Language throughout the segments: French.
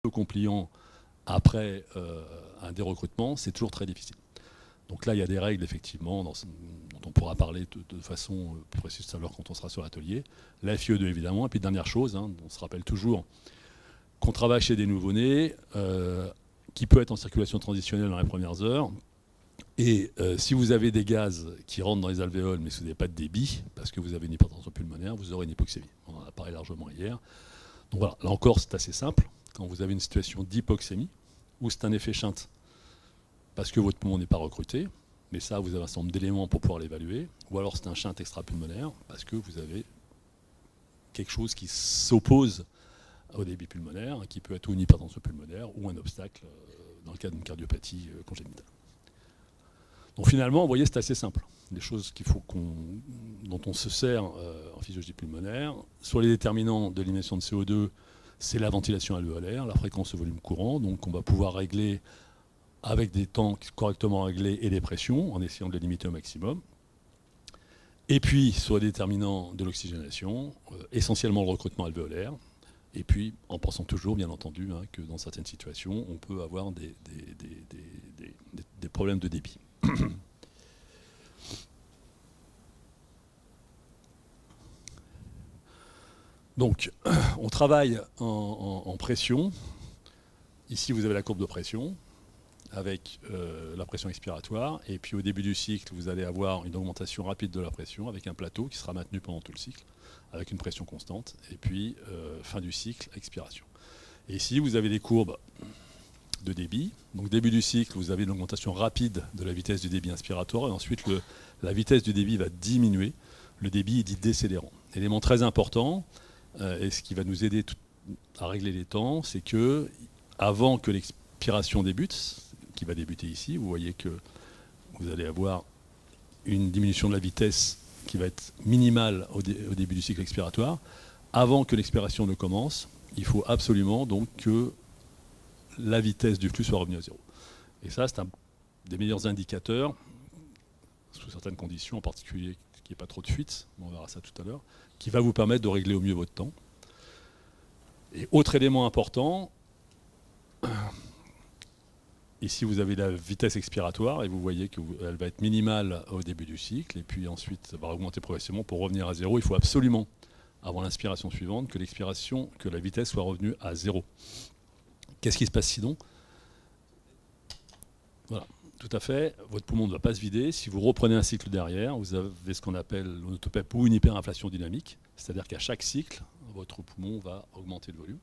compliant après un dérecrutement, c'est toujours très difficile. Donc là, il y a des règles, effectivement, dont on pourra parler de façon plus précise tout à l'heure quand on sera sur l'atelier. La FIE2, évidemment. Et puis, dernière chose, on se rappelle toujours qu'on travaille chez des nouveau-nés, qui peut être en circulation transitionnelle dans les premières heures. Et si vous avez des gaz qui rentrent dans les alvéoles, mais si vous n'avez pas de débit, parce que vous avez une hypertension pulmonaire, vous aurez une hypoxémie. On en a parlé largement hier. Donc voilà, là encore, c'est assez simple. Quand vous avez une situation d'hypoxémie, ou c'est un effet shunt, parce que votre poumon n'est pas recruté, mais ça, vous avez un certain nombre d'éléments pour pouvoir l'évaluer, ou alors c'est un shunt extrapulmonaire, parce que vous avez quelque chose qui s'oppose au débit pulmonaire, qui peut être ou une hypertension pulmonaire, ou un obstacle dans le cas d'une cardiopathie congénitale. Donc finalement, vous voyez, c'est assez simple. Des choses dont on se sert en physiologie pulmonaire. Sur les déterminants de l'élimination de CO2, c'est la ventilation alvéolaire, la fréquence au volume courant. Donc on va pouvoir régler avec des temps correctement réglés et des pressions, en essayant de les limiter au maximum. Et puis, sur les déterminants de l'oxygénation, essentiellement le recrutement alvéolaire. Et puis, en pensant toujours, bien entendu, que dans certaines situations, on peut avoir des problèmes de débit. Donc, on travaille en pression. Ici, vous avez la courbe de pression avec la pression expiratoire. Et puis, au début du cycle, vous allez avoir une augmentation rapide de la pression avec un plateau qui sera maintenu pendant tout le cycle, avec une pression constante. Et puis, fin du cycle, expiration. Et ici, vous avez des courbes de débit. Donc, début du cycle, vous avez une augmentation rapide de la vitesse du débit inspiratoire. Et ensuite, la vitesse du débit va diminuer. Le débit est dit décélérant. Élément très important, et ce qui va nous aider à régler les temps, c'est que avant que l'expiration débute, qui va débuter ici, vous voyez que vous allez avoir une diminution de la vitesse qui va être minimale au début du cycle expiratoire. Avant que l'expiration ne commence, il faut absolument donc que la vitesse du flux soit revenue à zéro. Et ça, c'est un des meilleurs indicateurs, sous certaines conditions, en particulier qu'il n'y ait pas trop de fuite, on verra ça tout à l'heure, qui va vous permettre de régler au mieux votre temps. Et autre élément important, ici vous avez la vitesse expiratoire et vous voyez qu'elle va être minimale au début du cycle et puis ensuite ça va augmenter progressivement pour revenir à zéro. Il faut absolument, avant l'inspiration suivante, que la vitesse soit revenue à zéro. Qu'est-ce qui se passe sinon? Voilà, tout à fait. Votre poumon ne va pas se vider. Si vous reprenez un cycle derrière, vous avez ce qu'on appelle l'onotopèpe ou une hyperinflation dynamique. C'est-à-dire qu'à chaque cycle, votre poumon va augmenter de volume,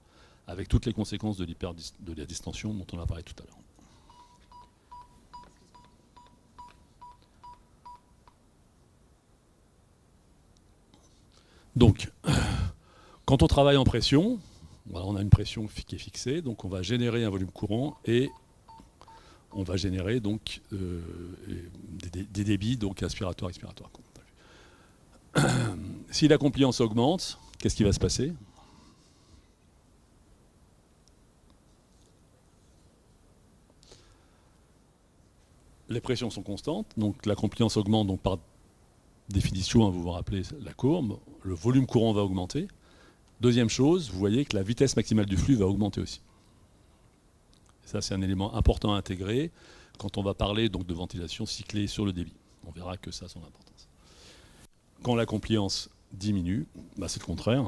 avec toutes les conséquences de la distension dont on a parlé tout à l'heure. Donc, quand on travaille en pression, voilà, on a une pression qui est fixée, donc on va générer un volume courant et on va générer donc des débits donc inspiratoire, expiratoire. Si la compliance augmente, qu'est-ce qui va se passer? Les pressions sont constantes, donc la compliance augmente, donc par définition, vous vous rappelez la courbe, le volume courant va augmenter. Deuxième chose, vous voyez que la vitesse maximale du flux va augmenter aussi. Ça, c'est un élément important à intégrer quand on va parler donc, de ventilation cyclée sur le débit. On verra que ça a son importance. Quand la compliance diminue, bah, c'est le contraire.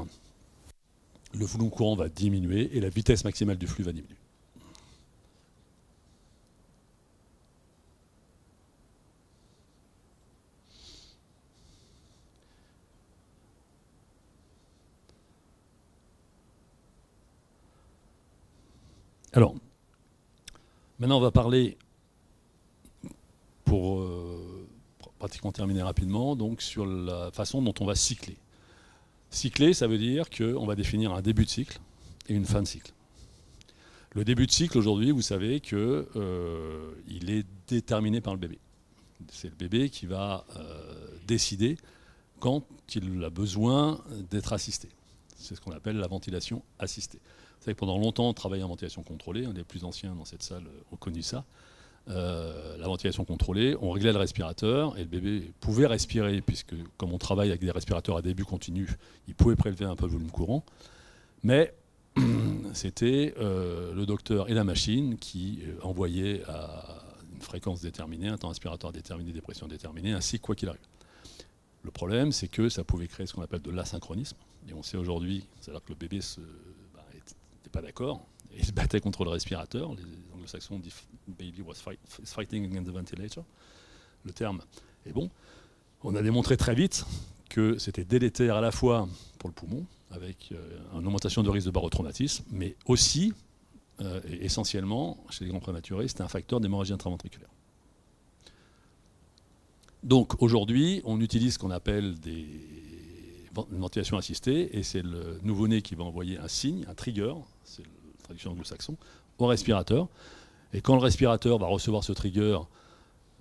Le volume courant va diminuer et la vitesse maximale du flux va diminuer. Alors, maintenant on va parler, pour pratiquement terminer rapidement, donc sur la façon dont on va cycler. Cycler, ça veut dire qu'on va définir un début de cycle et une fin de cycle. Le début de cycle, aujourd'hui, vous savez qu'il est déterminé par le bébé. C'est le bébé qui va décider quand il a besoin d'être assisté. C'est ce qu'on appelle la ventilation assistée. Vous savez que pendant longtemps, on travaillait en ventilation contrôlée. Les plus anciens dans cette salle ont connu ça. La ventilation contrôlée, on réglait le respirateur et le bébé pouvait respirer, puisque comme on travaille avec des respirateurs à début continu, il pouvait prélever un peu le volume courant. Mais c'était le docteur et la machine qui envoyaient à une fréquence déterminée, un temps inspiratoire déterminé, des pressions déterminées, ainsi quoi qu'il arrive. Le problème, c'est que ça pouvait créer ce qu'on appelle de l'asynchronisme. Et on sait aujourd'hui, c'est-à-dire que le bébé n'était pas d'accord, et il se battait contre le respirateur. Les anglo-saxons disent « baby was fighting against the ventilator ». Le terme est bon. On a démontré très vite que c'était délétère à la fois pour le poumon, avec une augmentation de risque de barotraumatisme, mais aussi, et essentiellement, chez les grands prématurés, c'était un facteur d'hémorragie intraventriculaire. Donc aujourd'hui, on utilise ce qu'on appelle une ventilation assistée, et c'est le nouveau-né qui va envoyer un signe, un trigger, c'est la traduction anglo-saxon, au respirateur. Et quand le respirateur va recevoir ce trigger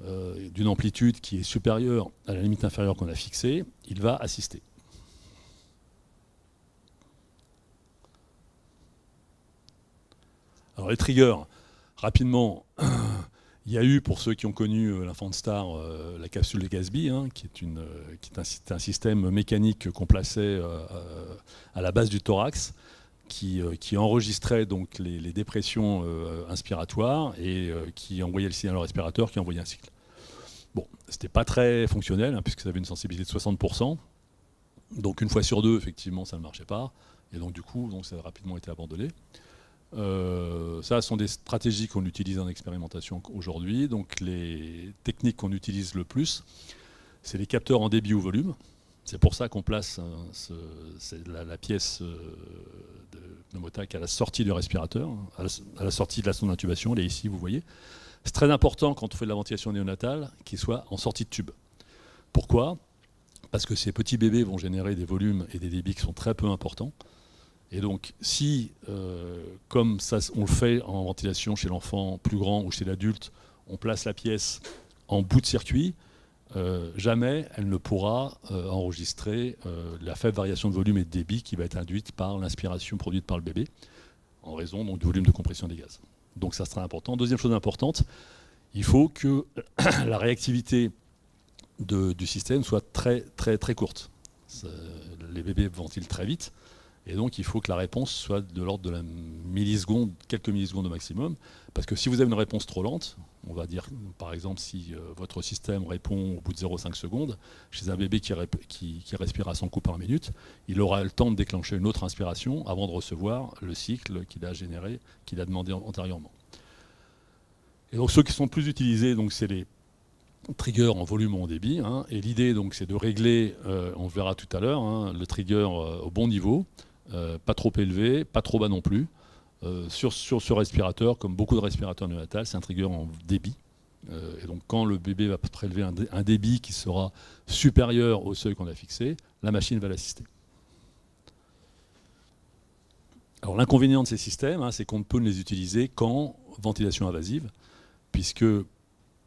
d'une amplitude qui est supérieure à la limite inférieure qu'on a fixée, il va assister. Alors les triggers, rapidement, il y a eu, pour ceux qui ont connu l'Infant Star, la capsule de Gatsby, hein, qui est un système mécanique qu'on plaçait à la base du thorax, qui enregistrait donc les dépressions inspiratoires et qui envoyait le signal au respirateur, qui envoyait un cycle. Bon, c'était pas très fonctionnel, hein, puisque ça avait une sensibilité de 60%. Donc une fois sur deux, effectivement, ça ne marchait pas. Et donc du coup, ça a rapidement été abandonné. Ça, ce sont des stratégies qu'on utilise en expérimentation aujourd'hui. Donc les techniques qu'on utilise le plus, c'est les capteurs en débit ou volume. C'est pour ça qu'on place la pièce de pneumotac à la sortie du respirateur, à la sortie de la sonde d'intubation. Elle est ici, vous voyez. C'est très important quand on fait de la ventilation néonatale qu'il soit en sortie de tube. Pourquoi ? Parce que ces petits bébés vont générer des volumes et des débits qui sont très peu importants. Et donc, si, comme ça, on le fait en ventilation chez l'enfant plus grand ou chez l'adulte, on place la pièce en bout de circuit, jamais elle ne pourra enregistrer la faible variation de volume et de débit qui va être induite par l'inspiration produite par le bébé, en raison donc, du volume de compression des gaz. Donc ça, c'est très important. Deuxième chose importante, il faut que la réactivité du système soit très, très, très courte. Les bébés ventilent très vite. Et donc, il faut que la réponse soit de l'ordre de la milliseconde, quelques millisecondes au maximum. Parce que si vous avez une réponse trop lente, on va dire, par exemple, si votre système répond au bout de 0,5 secondes, chez un bébé qui respire à 100 coups par minute, il aura le temps de déclencher une autre inspiration avant de recevoir le cycle qu'il a généré, qu'il a demandé antérieurement. Et donc, ceux qui sont plus utilisés, c'est les trigger en volume ou en débit. Hein, et l'idée, c'est de régler, on verra tout à l'heure, hein, le trigger au bon niveau. Pas trop élevé, pas trop bas non plus. Sur ce respirateur, comme beaucoup de respirateurs néonatals, c'est un trigger en débit. Et donc quand le bébé va prélever un débit qui sera supérieur au seuil qu'on a fixé, la machine va l'assister. Alors l'inconvénient de ces systèmes, hein, c'est qu'on ne peut les utiliser qu'en ventilation invasive, puisque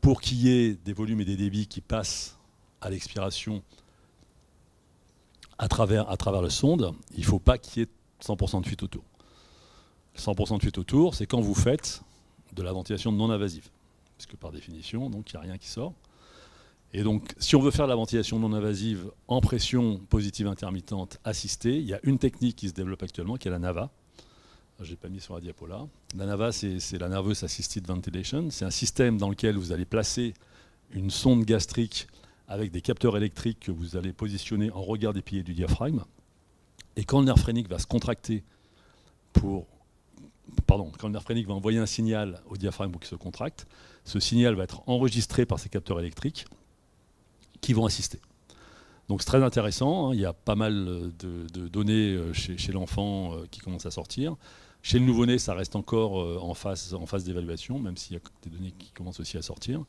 pour qu'il y ait des volumes et des débits qui passent à l'expiration à travers la sonde, il ne faut pas qu'il y ait 100% de fuite autour. 100% de fuite autour, c'est quand vous faites de la ventilation non invasive. Parce que par définition, il n'y a rien qui sort. Et donc, si on veut faire de la ventilation non invasive en pression positive intermittente assistée, il y a une technique qui se développe actuellement, qui est la NAVA. Je n'ai pas mis sur la diapo là. La NAVA, c'est la Nervous Assisted Ventilation. C'est un système dans lequel vous allez placer une sonde gastrique avec des capteurs électriques que vous allez positionner en regard des piliers du diaphragme. Et quand le nerf phrénique va se contracter quand le nerf phrénique va envoyer un signal au diaphragme pour qu'il se contracte, ce signal va être enregistré par ces capteurs électriques qui vont assister. Donc c'est très intéressant, hein, il y a pas mal de données chez l'enfant qui commencent à sortir. Chez le nouveau-né, ça reste encore en phase d'évaluation, même s'il y a des données qui commencent aussi à sortir.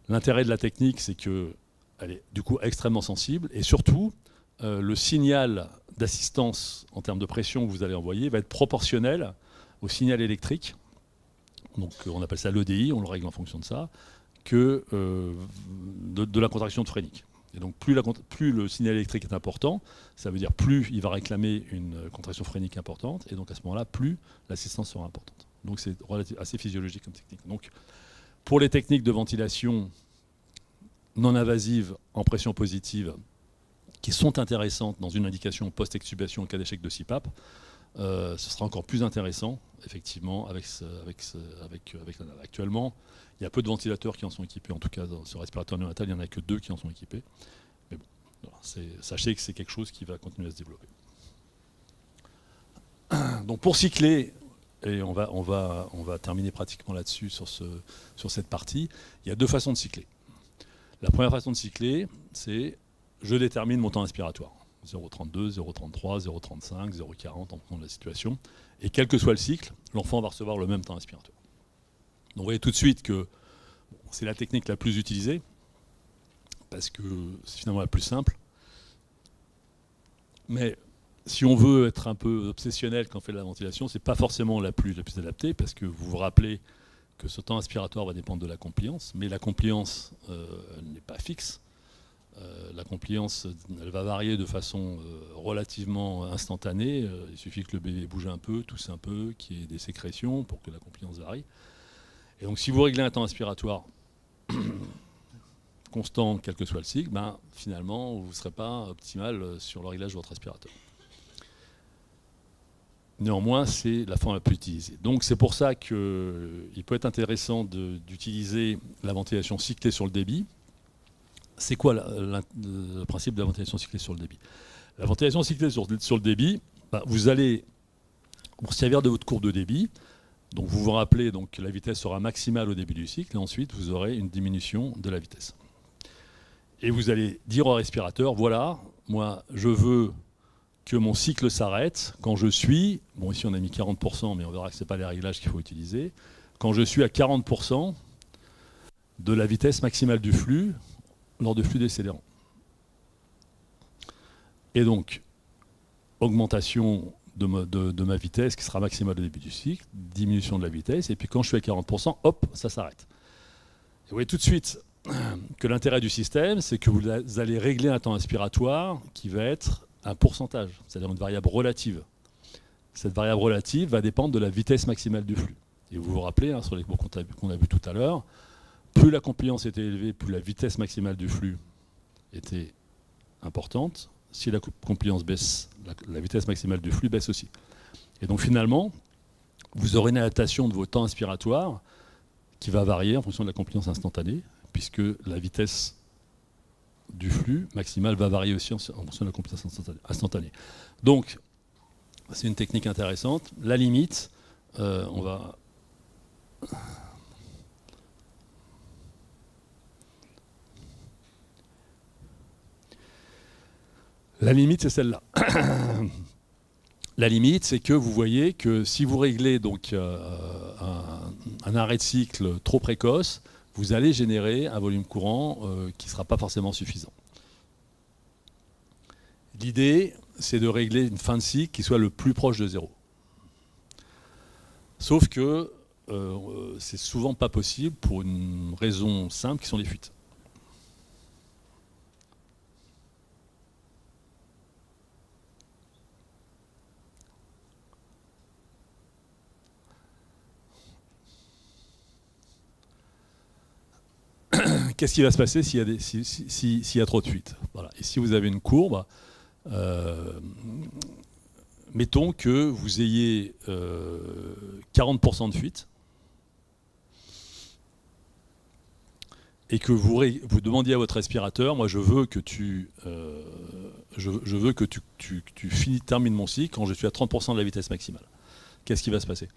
L'intérêt de la technique, c'est qu'elle est du coup extrêmement sensible, et surtout, le signal d'assistance en termes de pression que vous allez envoyer va être proportionnel au signal électrique, donc on appelle ça l'EDI, on le règle en fonction de ça, que de la contraction phrénique. Et donc plus le signal électrique est important, ça veut dire plus il va réclamer une contraction phrénique importante, et donc à ce moment-là, plus l'assistance sera importante. Donc c'est assez physiologique comme technique. Donc pour les techniques de ventilation non invasive en pression positive, qui sont intéressantes dans une indication post-extubation en cas d'échec de CPAP, ce sera encore plus intéressant, effectivement, avec la nave. Actuellement, il y a peu de ventilateurs qui en sont équipés, en tout cas sur ce respirateur néonatal, il n'y en a que 2 qui en sont équipés. Mais bon, voilà, sachez que c'est quelque chose qui va continuer à se développer. Donc pour cycler, et on va terminer pratiquement là-dessus sur cette partie, il y a 2 façons de cycler. La première façon de cycler, c'est je détermine mon temps inspiratoire. 0,32, 0,33, 0,35, 0,40 en fonction de la situation. Et quel que soit le cycle, l'enfant va recevoir le même temps inspiratoire. Donc vous voyez tout de suite que c'est la technique la plus utilisée, parce que c'est finalement la plus simple. Mais si on veut être un peu obsessionnel quand on fait de la ventilation, ce n'est pas forcément la plus adaptée, parce que vous vous rappelez que ce temps inspiratoire va dépendre de la compliance, mais la compliance n'est pas fixe. La compliance, elle va varier de façon relativement instantanée. Il suffit que le bébé bouge un peu, tousse un peu, qu'il y ait des sécrétions pour que la compliance varie. Et donc si vous réglez un temps inspiratoire constant, quel que soit le cycle, ben, finalement, vous ne serez pas optimal sur le réglage de votre aspirateur. Néanmoins, c'est la forme la plus utilisée. Donc c'est pour ça qu'il peut être intéressant d'utiliser la ventilation cyclée sur le débit. C'est quoi le principe de la ventilation cyclée sur le débit? La ventilation cyclée sur le débit, bah, vous allez vous servir de votre courbe de débit. Donc vous vous rappelez, donc, la vitesse sera maximale au début du cycle, et ensuite vous aurez une diminution de la vitesse. Et vous allez dire au respirateur, voilà, moi je veux que mon cycle s'arrête quand je suis, bon ici on a mis 40%, mais on verra que ce n'est pas les réglages qu'il faut utiliser, quand je suis à 40% de la vitesse maximale du flux lors de flux décélérant. Et donc, augmentation de ma vitesse qui sera maximale au début du cycle, diminution de la vitesse, et puis quand je suis à 40%, hop, ça s'arrête. Vous voyez tout de suite que l'intérêt du système, c'est que vous allez régler un temps inspiratoire qui va être un pourcentage, c'est-à-dire une variable relative. Cette variable relative va dépendre de la vitesse maximale du flux. Et vous vous rappelez, hein, sur les cours qu'on a vu tout à l'heure, plus la compliance était élevée, plus la vitesse maximale du flux était importante. Si la compliance baisse, la vitesse maximale du flux baisse aussi. Et donc finalement, vous aurez une adaptation de vos temps inspiratoires qui va varier en fonction de la compliance instantanée, puisque la vitesse du flux maximal va varier aussi en fonction de la compliance instantanée. Donc, c'est une technique intéressante. La limite, on va... La limite, c'est celle-là. La limite, c'est que vous voyez que si vous réglez donc, un arrêt de cycle trop précoce, vous allez générer un volume courant qui ne sera pas forcément suffisant. L'idée, c'est de régler une fin de cycle qui soit le plus proche de zéro. Sauf que c'est souvent pas possible pour une raison simple qui sont les fuites. Qu'est-ce qui va se passer s'il y a trop de fuites? Voilà. Et si vous avez une courbe, mettons que vous ayez 40% de fuite et que vous demandiez à votre respirateur, moi je veux que tu termines mon cycle quand je suis à 30% de la vitesse maximale. Qu'est-ce qui va se passer?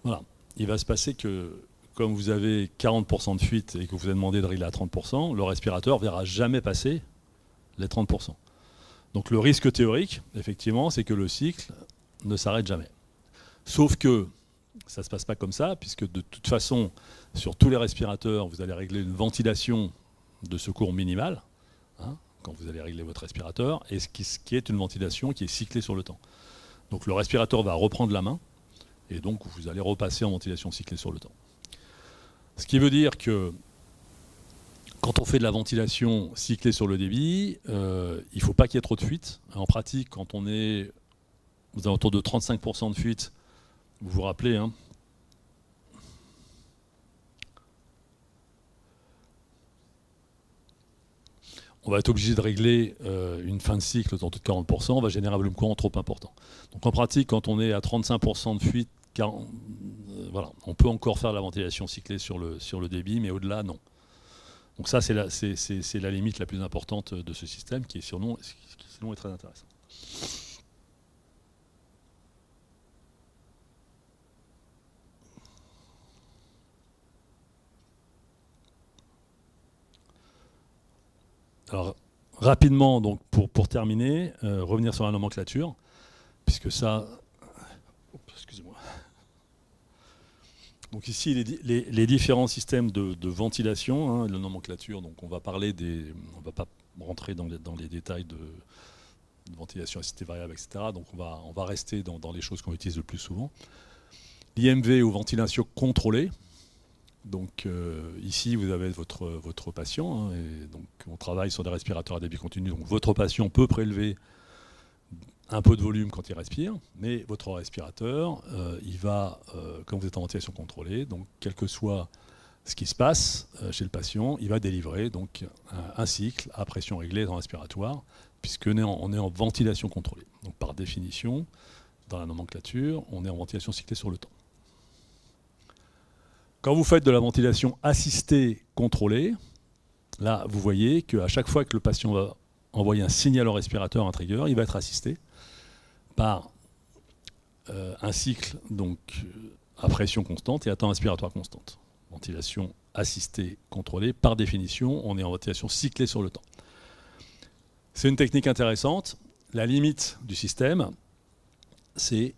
Voilà. Il va se passer que, comme vous avez 40% de fuite et que vous avez demandé de régler à 30%, le respirateur ne verra jamais passer les 30%. Donc le risque théorique, effectivement, c'est que le cycle ne s'arrête jamais. Sauf que ça ne se passe pas comme ça, puisque de toute façon, sur tous les respirateurs, vous allez régler une ventilation de secours minimale, hein, quand vous allez régler votre respirateur, et ce qui est une ventilation qui est cyclée sur le temps. Donc le respirateur va reprendre la main, et donc vous allez repasser en ventilation cyclée sur le temps. Ce qui veut dire que quand on fait de la ventilation cyclée sur le débit, il ne faut pas qu'il y ait trop de fuite. En pratique, quand on est aux alentours de 35% de fuite, vous vous rappelez, hein, on va être obligé de régler une fin de cycle dans de 40%, on va générer un volume courant trop important. Donc en pratique, quand on est à 35% de fuite, voilà, on peut encore faire de la ventilation cyclée sur le débit, mais au-delà, non. Donc ça, c'est la limite la plus importante de ce système, qui sinon est très intéressant. Alors, rapidement, donc, pour terminer, revenir sur la nomenclature, puisque ça... Excusez-moi. Donc ici, les différents systèmes de ventilation, la nomenclature, donc on va parler on ne va pas rentrer dans les détails de ventilation assistée variable, etc. Donc on va rester dans les choses qu'on utilise le plus souvent. L'IMV ou ventilation contrôlée. Donc ici, vous avez votre patient, et donc on travaille sur des respirateurs à débit continu. Donc votre patient peut prélever un peu de volume quand il respire, mais votre respirateur, il va, quand vous êtes en ventilation contrôlée, donc quel que soit ce qui se passe chez le patient, il va délivrer donc un cycle à pression réglée dans le respiratoire, puisqu'on est en ventilation contrôlée. Donc par définition, dans la nomenclature, on est en ventilation cyclée sur le temps. Quand vous faites de la ventilation assistée contrôlée, là, vous voyez qu'à chaque fois que le patient va envoyer un signal au respirateur, un trigger, il va être assisté par un cycle donc, à pression constante et à temps inspiratoire constante. Ventilation assistée contrôlée, par définition, on est en ventilation cyclée sur le temps. C'est une technique intéressante. La limite du système, c'est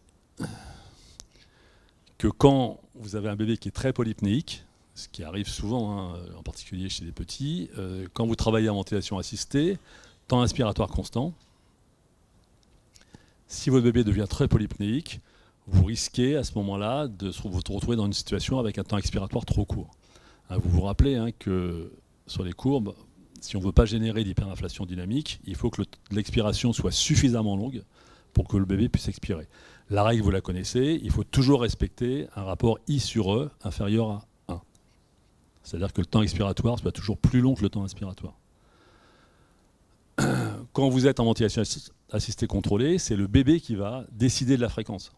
que quand vous avez un bébé qui est très polypnéique, ce qui arrive souvent, en particulier chez les petits, quand vous travaillez en ventilation assistée, temps inspiratoire constant, si votre bébé devient très polypnéique, vous risquez à ce moment-là de vous retrouver dans une situation avec un temps expiratoire trop court. Vous vous rappelez que sur les courbes, si on ne veut pas générer d'hyperinflation dynamique, il faut que l'expiration soit suffisamment longue pour que le bébé puisse expirer. La règle, vous la connaissez, il faut toujours respecter un rapport I sur E inférieur à 1. C'est-à-dire que le temps expiratoire soit toujours plus long que le temps inspiratoire. Quand vous êtes en ventilation assistée contrôlée, c'est le bébé qui va décider de la fréquence.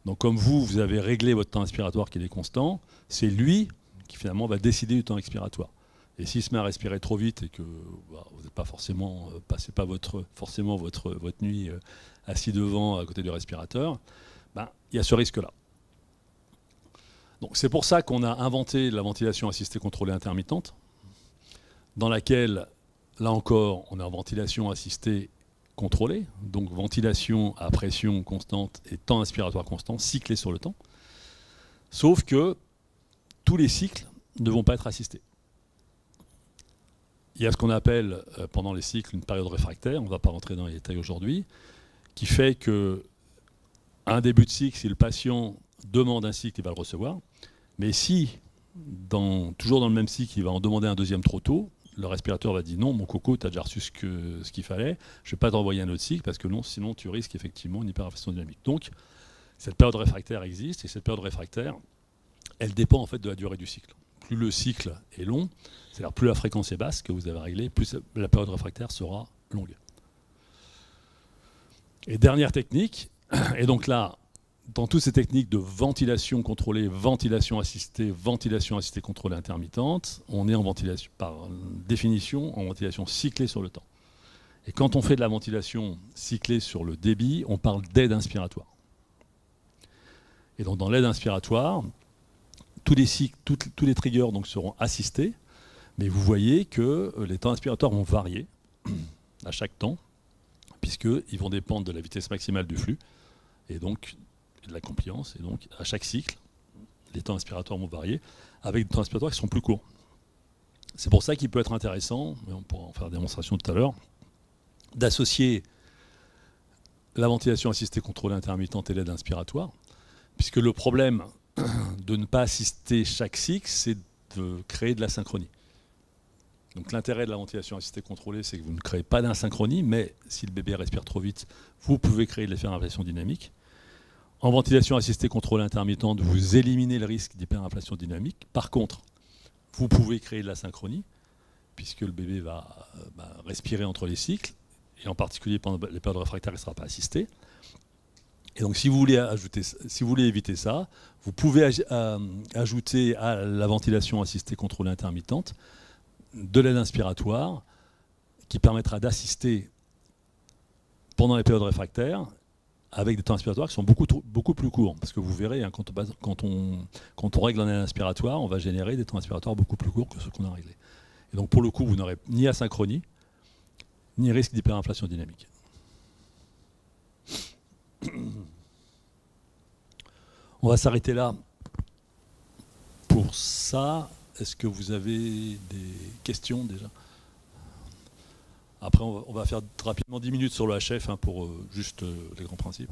Donc comme vous avez réglé votre temps inspiratoire qui est constant, c'est lui qui finalement va décider du temps expiratoire. Et s'il se met à respirer trop vite et que vous n'êtes pas forcément, passez pas forcément votre nuit assis devant à côté du respirateur, il y a ce risque-là. Donc c'est pour ça qu'on a inventé la ventilation assistée contrôlée intermittente, dans laquelle, là encore, on est en ventilation assistée contrôlée, donc ventilation à pression constante et temps inspiratoire constant, cyclé sur le temps. Sauf que tous les cycles ne vont pas être assistés. Il y a ce qu'on appelle pendant les cycles une période réfractaire, on ne va pas rentrer dans les détails aujourd'hui, qui fait qu'un début de cycle, si le patient demande un cycle, il va le recevoir. Mais si, toujours dans le même cycle, il va en demander un deuxième trop tôt, le respirateur va dire non, mon coco, tu as déjà reçu ce qu'il fallait, je ne vais pas t'envoyer un autre cycle parce que non, sinon tu risques effectivement une hyperinflation dynamique. Donc, cette période réfractaire existe et cette période réfractaire, elle dépend en fait de la durée du cycle. Plus le cycle est long, c'est-à-dire plus la fréquence est basse que vous avez réglée, plus la période réfractaire sera longue. Et dernière technique, et donc là, dans toutes ces techniques de ventilation contrôlée, ventilation assistée contrôlée intermittente, on est en ventilation, par définition, en ventilation cyclée sur le temps. Et quand on fait de la ventilation cyclée sur le débit, on parle d'aide inspiratoire. Et donc dans l'aide inspiratoire, tous les triggers donc, seront assistés, mais vous voyez que les temps inspiratoires vont varier à chaque temps, puisqu'ils vont dépendre de la vitesse maximale du flux, et donc de la compliance, et donc à chaque cycle, les temps inspiratoires vont varier, avec des temps inspiratoires qui sont plus courts. C'est pour ça qu'il peut être intéressant, mais on pourra en faire une démonstration tout à l'heure, d'associer la ventilation assistée contrôlée intermittente et l'aide inspiratoire, puisque le problème de ne pas assister chaque cycle, c'est de créer de l'asynchronie. Donc l'intérêt de la ventilation assistée contrôlée, c'est que vous ne créez pas d'insynchronie, mais si le bébé respire trop vite, vous pouvez créer de l'hyperinflation dynamique. En ventilation assistée contrôlée intermittente, vous éliminez le risque d'hyperinflation dynamique. Par contre, vous pouvez créer de l'asynchronie. puisque le bébé va respirer entre les cycles, et en particulier pendant les périodes réfractaires, il ne sera pas assisté. Et donc si vous voulez éviter ça, vous pouvez ajouter à la ventilation assistée contrôlée intermittente de l'aide inspiratoire qui permettra d'assister pendant les périodes réfractaires avec des temps inspiratoires qui sont beaucoup plus courts. Parce que vous verrez, hein, quand on règle en aide inspiratoire, on va générer des temps inspiratoires beaucoup plus courts que ceux qu'on a réglés. Et donc pour le coup, vous n'aurez ni asynchronie, ni risque d'hyperinflation dynamique. On va s'arrêter là pour ça. Est-ce que vous avez des questions déjà? Après, on va faire rapidement 10 minutes sur le HF hein, pour juste les grands principes.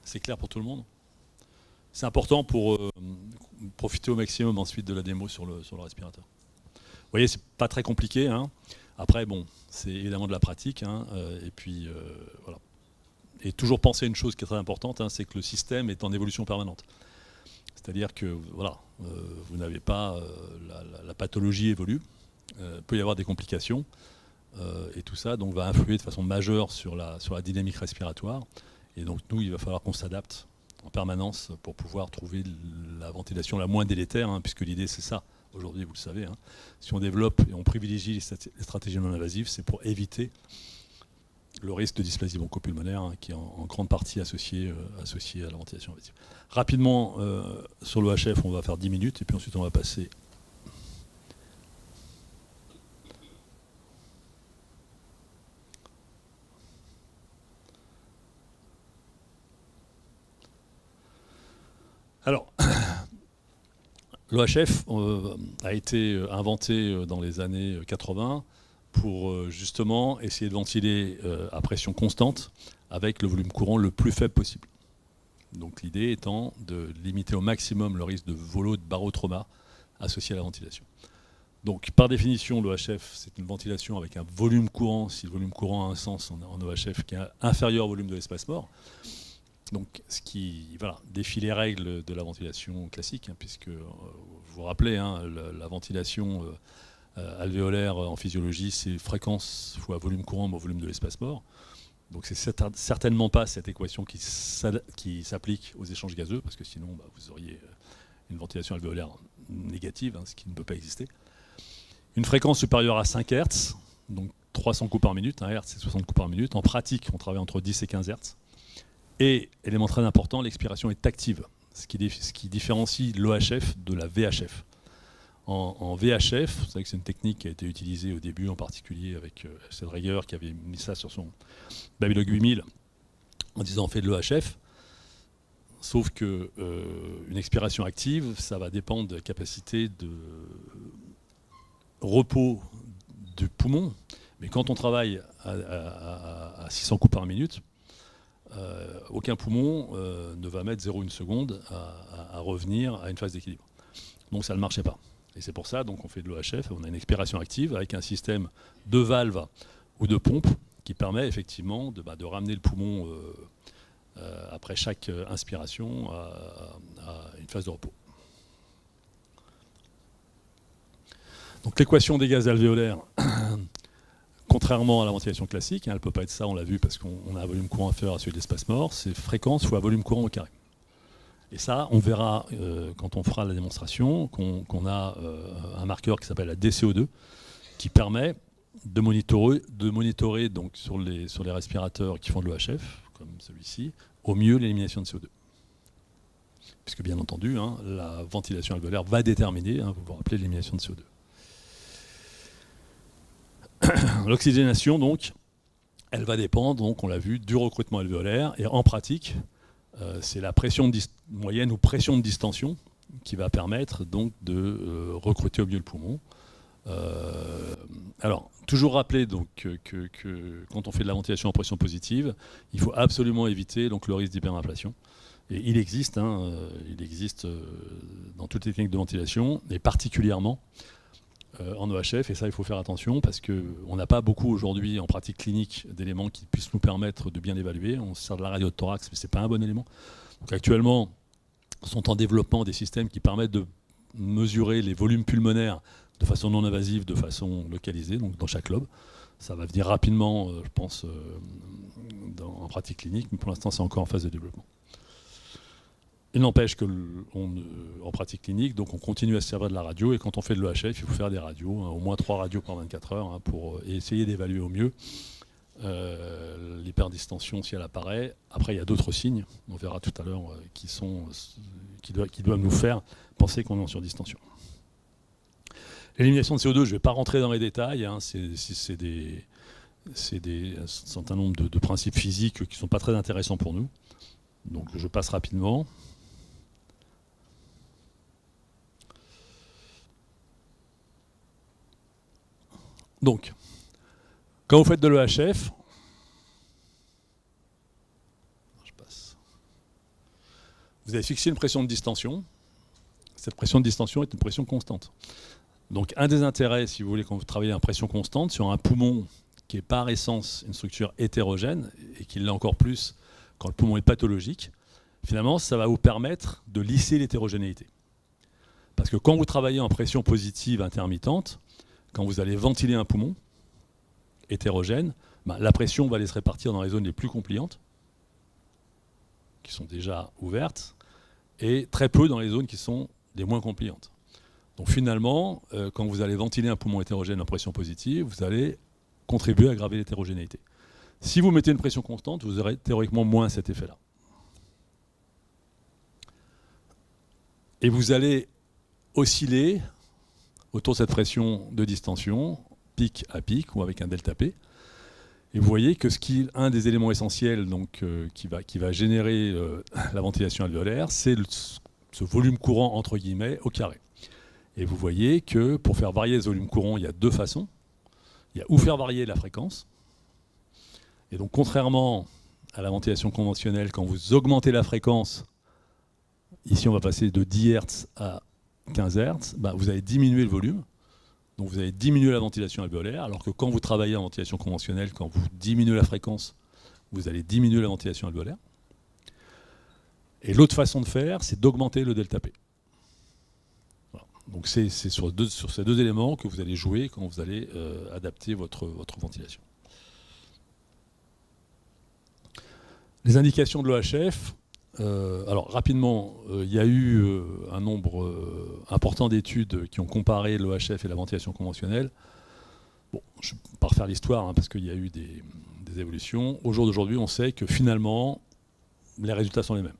C'est clair pour tout le monde? C'est important pour profiter au maximum ensuite de la démo sur le respirateur. Vous voyez, c'est pas très compliqué. Hein. Après, bon, c'est évidemment de la pratique. Hein, et puis, voilà. Et toujours penser à une chose qui est très importante, hein, c'est que le système est en évolution permanente. C'est-à-dire que voilà, vous n'avez pas la pathologie évolue, peut y avoir des complications et tout ça, donc va influer de façon majeure sur la dynamique respiratoire. Et donc nous, il va falloir qu'on s'adapte en permanence pour pouvoir trouver la ventilation la moins délétère, hein, puisque l'idée c'est ça. Aujourd'hui, vous le savez, hein, si on développe et on privilégie les stratégies non invasives, c'est pour éviter le risque de dysplasie bronchopulmonaire hein, qui est en grande partie associé à la ventilation invasive. Rapidement, sur le HF, on va faire 10 minutes et puis ensuite on va passer. Alors, l'OHF a été inventé dans les années 80 pour justement essayer de ventiler à pression constante avec le volume courant le plus faible possible. Donc l'idée étant de limiter au maximum le risque de volo de barotrauma associé à la ventilation. Donc par définition, l'OHF, c'est une ventilation avec un volume courant, si le volume courant a un sens en OHF, qui est inférieur au volume de l'espace mort. Donc, ce qui défie les règles de la ventilation classique, hein, puisque vous vous rappelez, hein, la ventilation alvéolaire en physiologie, c'est fréquence fois volume courant au volume de l'espace mort. Donc, c'est certainement pas cette équation qui s'applique aux échanges gazeux, parce que sinon, vous auriez une ventilation alvéolaire négative, hein, ce qui ne peut pas exister. Une fréquence supérieure à 5 Hz, donc 300 coups par minute, 1 Hz c'est 60 coups par minute. En pratique, on travaille entre 10 et 15 Hz. Et, élément très important, l'expiration est active, ce qui différencie l'OHF de la VHF. En VHF, vous savez que c'est une technique qui a été utilisée au début, en particulier avec Draeger, qui avait mis ça sur son Babylog 8000, en disant on fait de l'OHF, sauf que une expiration active, ça va dépendre de la capacité de repos du poumon, mais quand on travaille à 600 coups par minute, aucun poumon ne va mettre 0,1 seconde à revenir à une phase d'équilibre. Donc ça ne marchait pas. Et c'est pour ça qu'on fait de l'OHF, on a une expiration active avec un système de valve ou de pompe qui permet effectivement de ramener le poumon après chaque inspiration à une phase de repos. Donc l'équation des gaz alvéolaires, contrairement à la ventilation classique, hein, elle ne peut pas être ça, on l'a vu parce qu'on a un volume courant inférieur à celui de l'espace mort, c'est fréquence fois volume courant au carré. Et ça, on verra quand on fera la démonstration qu'on a un marqueur qui s'appelle la DCO2 qui permet de monitorer donc, sur les respirateurs qui font de l'OHF, comme celui-ci, au mieux l'élimination de CO2. Puisque bien entendu, hein, la ventilation alvéolaire va déterminer, hein, vous vous rappelez, l'élimination de CO2. L'oxygénation, donc, elle va dépendre, donc, on l'a vu, du recrutement alvéolaire. Et en pratique, c'est la pression moyenne ou pression de distension qui va permettre donc, de recruter au mieux le poumon. Alors, toujours rappeler donc, que quand on fait de la ventilation en pression positive, il faut absolument éviter donc, le risque d'hyperinflation. Et il existe dans toutes les techniques de ventilation, et particulièrement en OHF, et ça il faut faire attention parce qu'on n'a pas beaucoup aujourd'hui en pratique clinique d'éléments qui puissent nous permettre de bien l'évaluer. On se sert de la radio de thorax, mais ce n'est pas un bon élément. Donc actuellement, sont en développement des systèmes qui permettent de mesurer les volumes pulmonaires de façon non invasive, de façon localisée, donc dans chaque lobe. Ça va venir rapidement, je pense, en pratique clinique, mais pour l'instant, c'est encore en phase de développement. Il n'empêche qu'en pratique clinique, donc on continue à se servir de la radio, et quand on fait de l'EHF, il faut faire des radios, au moins 3 radios par 24 heures, pour essayer d'évaluer au mieux l'hyperdistension si elle apparaît. Après, il y a d'autres signes, on verra tout à l'heure, qui doivent nous faire penser qu'on est en surdistension. L'élimination de CO2, je ne vais pas rentrer dans les détails, c'est un certain nombre de principes physiques qui ne sont pas très intéressants pour nous. Donc je passe rapidement. Donc, quand vous faites de l'EHF, vous avez fixé une pression de distension. Cette pression de distension est une pression constante. Donc un des intérêts, si vous voulez, quand vous travaillez en pression constante, sur un poumon qui est par essence une structure hétérogène, et qui l'est encore plus quand le poumon est pathologique, finalement, ça va vous permettre de lisser l'hétérogénéité. Parce que quand vous travaillez en pression positive intermittente, quand vous allez ventiler un poumon hétérogène, la pression va aller se répartir dans les zones les plus compliantes, qui sont déjà ouvertes, et très peu dans les zones qui sont les moins compliantes. Donc finalement, quand vous allez ventiler un poumon hétérogène en pression positive, vous allez contribuer à aggraver l'hétérogénéité. Si vous mettez une pression constante, vous aurez théoriquement moins cet effet-là. Et vous allez osciller autour de cette pression de distension, pic à pic, ou avec un delta P. Et vous voyez que un des éléments essentiels donc, qui va générer la ventilation alvéolaire, c'est ce volume courant, entre guillemets, au carré. Et vous voyez que pour faire varier ce volume courant, il y a deux façons. Il y a ou faire varier la fréquence. Et donc, contrairement à la ventilation conventionnelle, quand vous augmentez la fréquence, ici on va passer de 10 Hz à 15 Hz, vous allez diminuer le volume. Donc vous allez diminuer la ventilation alvéolaire, alors que quand vous travaillez en ventilation conventionnelle, quand vous diminuez la fréquence, vous allez diminuer la ventilation alvéolaire. Et l'autre façon de faire, c'est d'augmenter le delta P. Voilà. Donc c'est sur ces deux éléments que vous allez jouer quand vous allez adapter votre ventilation. Les indications de l'EHF. Alors rapidement, il y a eu un nombre important d'études qui ont comparé l'EHF et la ventilation conventionnelle. Bon, je ne vais pas refaire l'histoire parce qu'il y a eu des évolutions. Au jour d'aujourd'hui, on sait que finalement, les résultats sont les mêmes.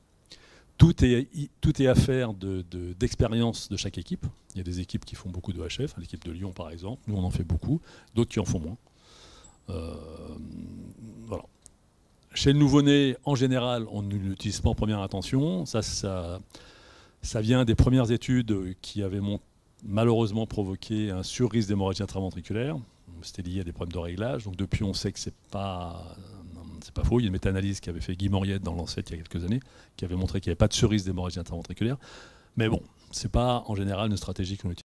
Tout est affaire d'expérience de chaque équipe. Il y a des équipes qui font beaucoup de EHF, l'équipe de Lyon par exemple, nous on en fait beaucoup, d'autres qui en font moins. Voilà. Chez le nouveau-né, en général, on ne l'utilise pas en première intention. Ça vient des premières études qui avaient malheureusement provoqué un surrisque d'hémorragie intraventriculaire. C'était lié à des problèmes de réglage. Donc depuis, on sait que c'est pas faux. Il y a une méta-analyse qui avait fait Guy Moriette dans Lancet il y a quelques années, qui avait montré qu'il n'y avait pas de surrisque d'hémorragie intraventriculaire. Mais bon, c'est pas en général une stratégie qu'on utilise.